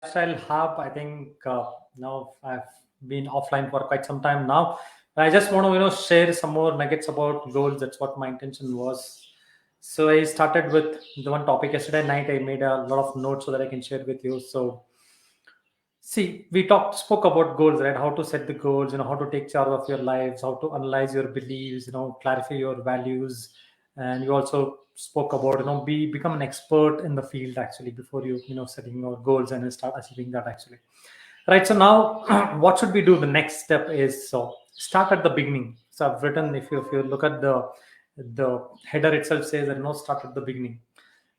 lifestyle hub. I think now I've been offline for quite some time now. I just want to share some more nuggets about goals. That's what my intention was. So I started with the one topic yesterday night. I made a lot of notes so that I can share with you. So see, we spoke about goals, right? How to set the goals, how to take charge of your lives, how to analyze your beliefs, clarify your values, and you also spoke about, become an expert in the field actually before setting your goals and start achieving that actually. Right. So now, what should we do? The next step is so start at the beginning. So I've written if you look at the header itself says that start at the beginning.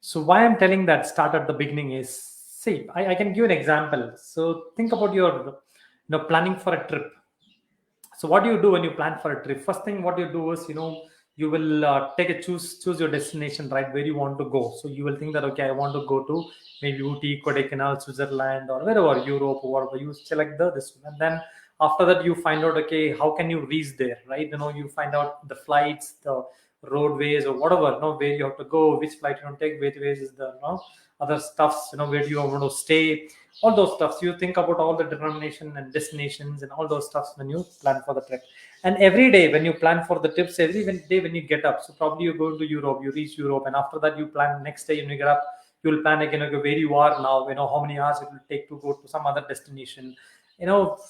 So why I'm telling that start at the beginning is see I can give an example. So think about your planning for a trip. So what do you do when you plan for a trip? First thing what you do is you will take a choose your destination, right, where you want to go. So you will think that okay, I want to go to maybe Uti, Kodaikanal, Switzerland, or wherever, Europe, or whatever. You select this one, and then after that you find out okay, how can you reach there, right? You find out the flights, the roadways, or whatever, where you have to go, which flight you don't take, which ways is the other stuffs, where do you want to stay, all those stuffs. You think about all the determination and destinations and all those stuffs when you plan for the trip. And every day when you plan for the trips, every day when you get up, so probably you go to Europe, you reach Europe, and after that you plan next day when you get up, you'll plan again, okay, where you are now, how many hours it will take to go to some other destination,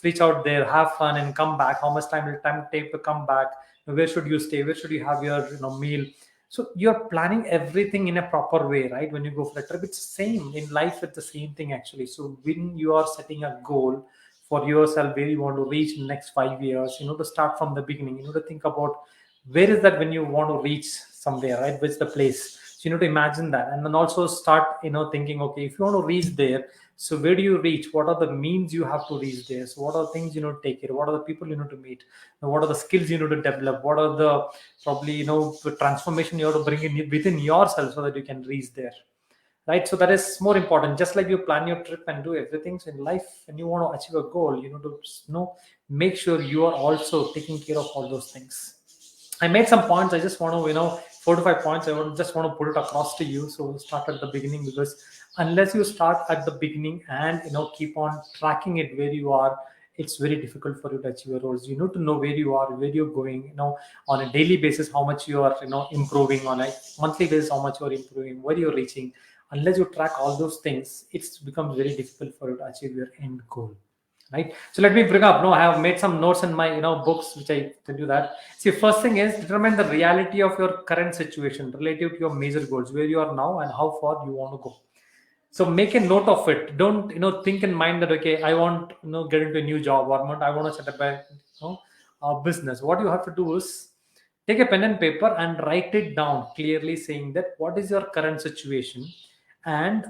reach out there, have fun, and come back. How much time take to come back? Where should you stay? Where should you have your meal? So you're planning everything in a proper way, right? When you go for a trip, it's the same in life. It's the same thing actually. So when you are setting a goal for yourself where you want to reach in the next 5 years, to start from the beginning, to think about where is that when you want to reach somewhere, right? Where's the place? So you need to imagine that, and then also start thinking, okay, if you want to reach there, so where do you reach? What are the means you have to reach there? So what are the things you need to take care? What are the people you need to meet? And what are the skills you need to develop? What are the probably the transformation you have to bring in within yourself so that you can reach there, right? So that is more important. Just like you plan your trip and do everything, so in life when you want to achieve a goal, you know to make sure you are also taking care of all those things. I made some points. I just want to, 4 to 5 points. Just want to put it across to you. So start at the beginning, because unless you start at the beginning and keep on tracking it where you are, it's very difficult for you to achieve your goals. You need to know where you are, where you're going. On a daily basis, how much you are, improving. On a monthly basis, how much you are improving, where you're reaching. Unless you track all those things, it's becomes very difficult for you to achieve your end goal, right? So let me bring up, no, I have made some notes in my books which I tell you that. See, first thing is determine the reality of your current situation relative to your major goals, where you are now and how far you want to go. So make a note of it. Don't think in mind that okay, I want get into a new job, or I want to set up a business. What you have to do is take a pen and paper and write it down clearly, saying that what is your current situation, and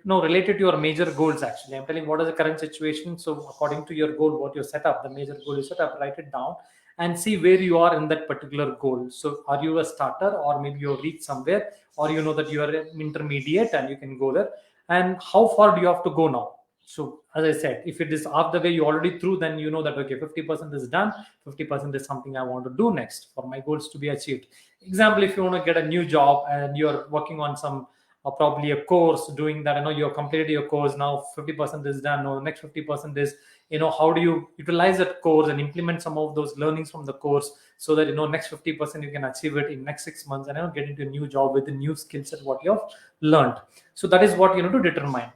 no, related to your major goals. Actually, I'm telling what is the current situation. So according to your goal, what you set up, the major goal you set up, write it down and see where you are in that particular goal. So are you a starter, or maybe you reach somewhere, or that you are an intermediate and you can go there, and how far do you have to go now? So as I said, if it is half the way you already through, then you know that okay, 50% is done, 50% is something I want to do next for my goals to be achieved. Example, if you want to get a new job and you're working on some probably a course, doing that, you're completed your course now, 50% is done. Now the next 50% is how do you utilize that course and implement some of those learnings from the course, so that next 50% you can achieve it in next 6 months, and get into a new job with the new skill set what you have learned. So that is what you need to determine.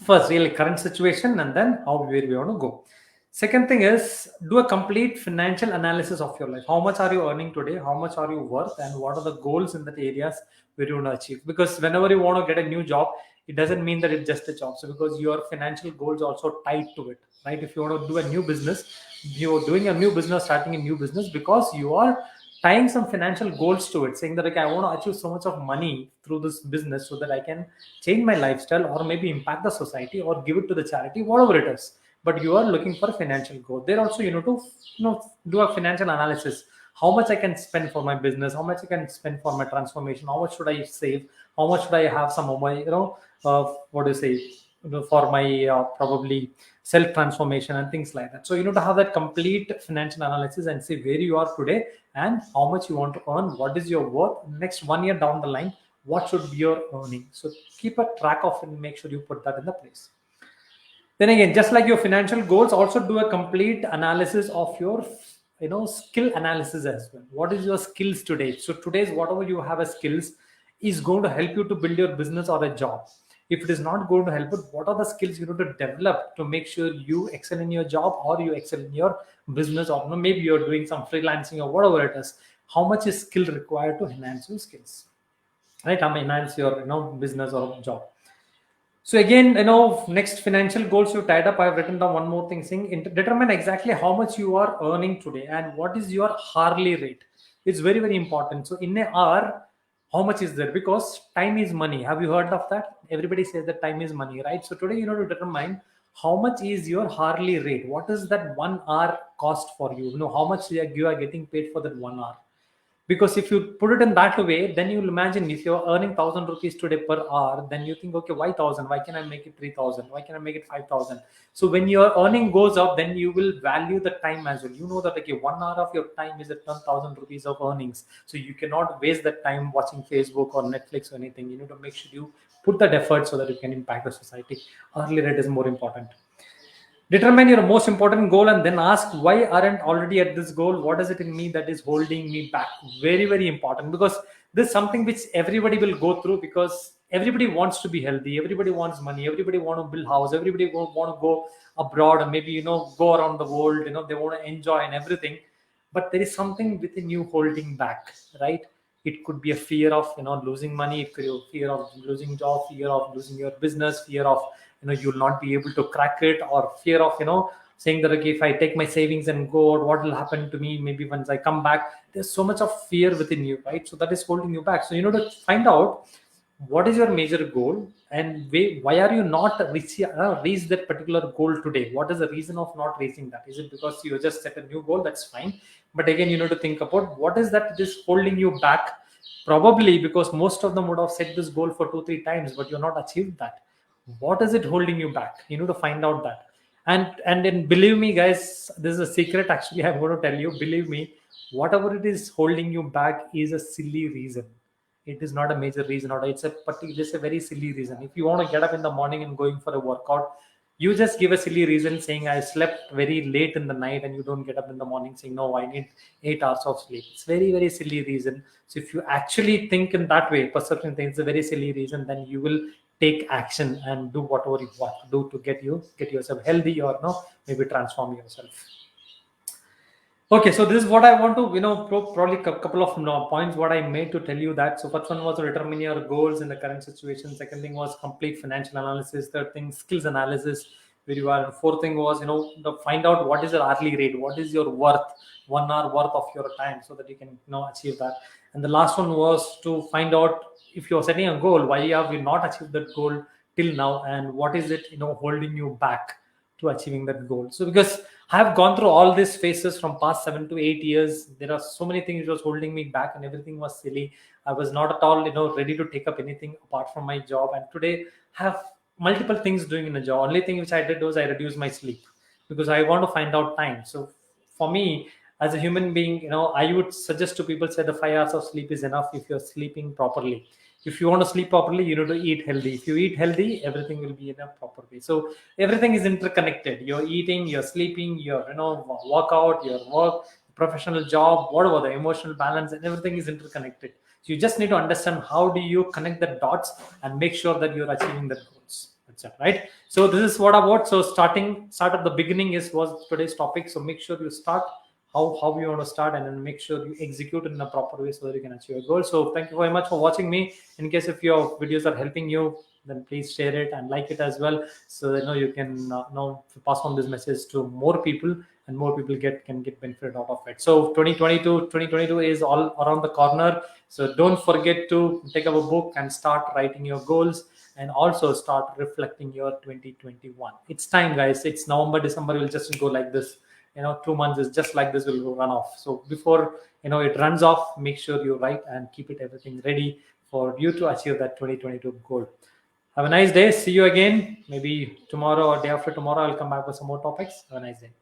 First, really current situation, and then how where we want to go. Second thing is do a complete financial analysis of your life. How much are you earning today? How much are you worth? And what are the goals in that areas where you want to achieve? Because whenever you want to get a new job, it doesn't mean that it's just a job. So because your financial goals also tied to it, right? If you want to do a new business, you're doing a new business, starting a new business, because you are tying some financial goals to it, saying that okay, I want to achieve so much of money through this business so that I can change my lifestyle, or maybe impact the society, or give it to the charity, whatever it is. But you are looking for financial growth. There also you know to do a financial analysis. How much I can spend for my business, how much I can spend for my transformation, how much should I save, how much should I have some of my what do you say, for my probably self transformation and things like that. So you need to have that complete financial analysis and see where you are today and how much you want to earn, what is your worth next 1 year down the line, what should be your earning. So keep a track of it and make sure you put that in the place. Then again, just like your financial goals, also do a complete analysis of your skill analysis as well. What is your skills today? So today's whatever you have as skills is going to help you to build your business or a job. If it is not going to help, but what are the skills you need to develop to make sure you excel in your job or you excel in your business, or maybe you're doing some freelancing or whatever it is. How much is skill required to enhance your skills, right? I mean, enhance your business or job. So again, next financial goals you tied up. I've written down one more thing saying determine exactly how much you are earning today and what is your hourly rate. It's very, very important. So in an hour, how much is there? Because time is money. Have you heard of that? Everybody says that time is money, right? So today you know to determine how much is your hourly rate. What is that 1 hour cost for you? You know how much you are getting paid for that 1 hour. Because if you put it in that way, then you'll imagine if you're earning 1,000 rupees today per hour, then you think, okay, why 1,000? Why can I make it 3,000? Why can I make it 5,000? So when your earning goes up, then you will value the time as well. You know that okay, 1 hour of your time is at 10,000 rupees of earnings. So you cannot waste that time watching Facebook or Netflix or anything. You need to make sure you put that effort so that you can impact the society. Early rate is more important. Determine your most important goal and then ask why aren't already at this goal. What is it in me that is holding me back? Very, very important, because this is something which everybody will go through, because everybody wants to be healthy, everybody wants money, everybody want to build house, everybody want to go abroad and maybe go around the world. They want to enjoy and everything, but there is something within you holding back, right? It could be a fear of losing money, it could be a fear of losing job, fear of losing your business, fear of you'll not be able to crack it, or fear of saying that okay, if I take my savings and go out, what will happen to me maybe once I come back? There's so much of fear within you, right? So that is holding you back. So to find out what is your major goal and why are you not reach that particular goal today. What is the reason of not reaching that? Is it because you just set a new goal? That's fine, but again you need to think about what is that is holding you back. Probably because most of them would have set this goal for 2-3 times, but you're not achieved that. What is it holding you back? You need to find out that. And then believe me guys, this is a secret actually I'm going to tell you. Believe me, whatever it is holding you back is a silly reason. It is not a major reason, or it's just a very silly reason. If you want to get up in the morning and going for a workout, you just give a silly reason saying I slept very late in the night, and you don't get up in the morning saying no, I need 8 hours of sleep. It's very, very silly reason. So if you actually think in that way, perception thing, it's a very silly reason, then you will take action and do whatever you want to do to get yourself healthy, or maybe transform yourself. Okay, so this is what I want to, probably a couple of points what I made to tell you that. So first one was to determine your goals in the current situation. Second thing was complete financial analysis. Third thing, skills analysis, where you are. And fourth thing was, find out what is your hourly rate, what is your worth, 1 hour worth of your time, so that you can, achieve that. And the last one was to find out if you're setting a goal, why have you not achieved that goal till now, and what is it, holding you back to achieving that goal. So because I have gone through all these phases from past 7 to 8 years. There are so many things which was holding me back, and everything was silly. I was not at all, ready to take up anything apart from my job. And today I have multiple things doing in a job. Only thing which I did was I reduced my sleep, because I want to find out time. So for me, as a human being, I would suggest to people say the 5 hours of sleep is enough if you're sleeping properly. If you want to sleep properly, you need to eat healthy. If you eat healthy, everything will be in a proper way. So everything is interconnected. You're eating, you're sleeping, your workout, your work, professional job, whatever, the emotional balance, and everything is interconnected. So you just need to understand how do you connect the dots and make sure that you're achieving the goals. That's it, right? So this is what about. So start at the beginning was today's topic. So make sure you start how you want to start, and then make sure you execute it in a proper way so that you can achieve your goal. So thank you very much for watching me. In case if your videos are helping you, then please share it and like it as well, so that you can pass on this message to more people, and more people can get benefit out of it. So 2022 is all around the corner. So don't forget to take up a book and start writing your goals, and also start reflecting your 2021. It's time, guys. It's November, December will just go like this. 2 months is just like this will run off. So before it runs off, make sure you write and keep it everything ready for you to achieve that 2022 goal. Have a nice day. See you again. Maybe tomorrow or day after tomorrow, I'll come back with some more topics. Have a nice day.